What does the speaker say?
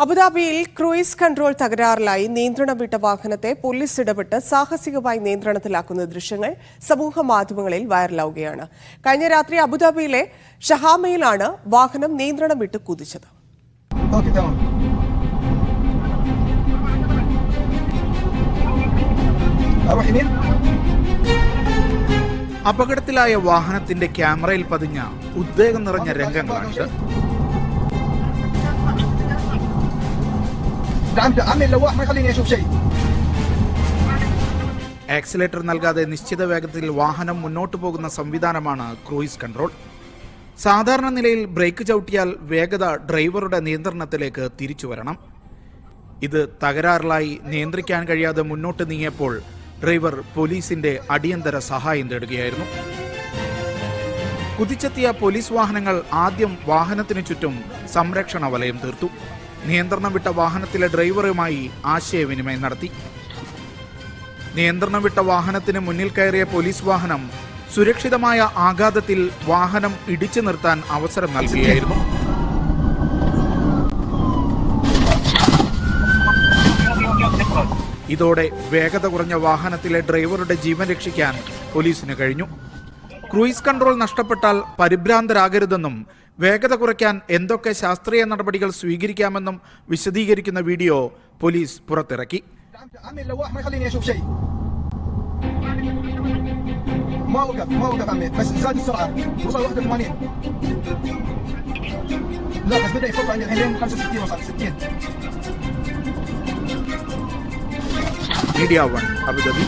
അബുദാബിയിൽ cruise control തകരാറിലായി നിയന്ത്രണം വിട്ട വാഹനത്തെ പോലീസ് ഇടപെട്ട് സാഹസികമായി നിയന്ത്രണത്തിലാക്കുന്ന ദൃശ്യങ്ങൾ സമൂഹ മാധ്യമങ്ങളിൽ വൈറലാവുകയാണ്. കഴിഞ്ഞ രാത്രി അബുദാബിയിലെ ഷഹാമയിലാണ് വാഹനം നിയന്ത്രണം വിട്ട് കുതിച്ചത്. അപകടത്തിലായ വാഹനത്തിന്റെ ക്യാമറയിൽ പതിഞ്ഞ ഉദ്വേഗം നിറഞ്ഞ രംഗങ്ങളാണിത്. ആക്സിലേറ്റർ നൽകാതെ നിശ്ചിത വേഗത്തിൽ വാഹനം മുന്നോട്ടു പോകുന്ന സംവിധാനമാണ് ക്രൂയിസ് കൺട്രോൾ. സാധാരണ നിലയിൽ ബ്രേക്ക് ചവിട്ടിയാൽ വേഗത ഡ്രൈവറുടെ നിയന്ത്രണത്തിലേക്ക് തിരിച്ചു വരണം. ഇത് തകരാറിലായി നിയന്ത്രിക്കാൻ കഴിയാതെ മുന്നോട്ട് നീങ്ങിയപ്പോൾ ഡ്രൈവർ പോലീസിന്റെ അടിയന്തര സഹായം തേടുകയായിരുന്നു. കുതിച്ചെത്തിയ പോലീസ് വാഹനങ്ങൾ ആദ്യം വാഹനത്തിനു ചുറ്റും സംരക്ഷണ വലയം തീർത്തു. നിയന്ത്രണം വിട്ട വാഹനത്തിലെ ഡ്രൈവറുമായി ആശയവിനിമയം നടത്തി. നിയന്ത്രണം വിട്ട വാഹനത്തിന് മുന്നിൽ കയറിയ പോലീസ് വാഹനം സുരക്ഷിതമായ ആഘാതത്തിൽ വാഹനം ഇടിച്ചു നിർത്താൻ അവസരം നൽകുകയായിരുന്നു. ഇതോടെ വേഗത കുറഞ്ഞ വാഹനത്തിലെ ഡ്രൈവറുടെ ജീവൻ രക്ഷിക്കാൻ പോലീസിന് കഴിഞ്ഞു. ക്രൂയിസ് കൺട്രോൾ നഷ്ടപ്പെട്ടാൽ പരിഭ്രാന്തരാകരുതെന്നും വേഗത കുറയ്ക്കാൻ എന്തൊക്കെ ശാസ്ത്രീയ നടപടികൾ സ്വീകരിക്കാമെന്നും വിശദീകരിക്കുന്ന വീഡിയോ പോലീസ് പുറത്തിറക്കി. Media 1 Abu Dhabi.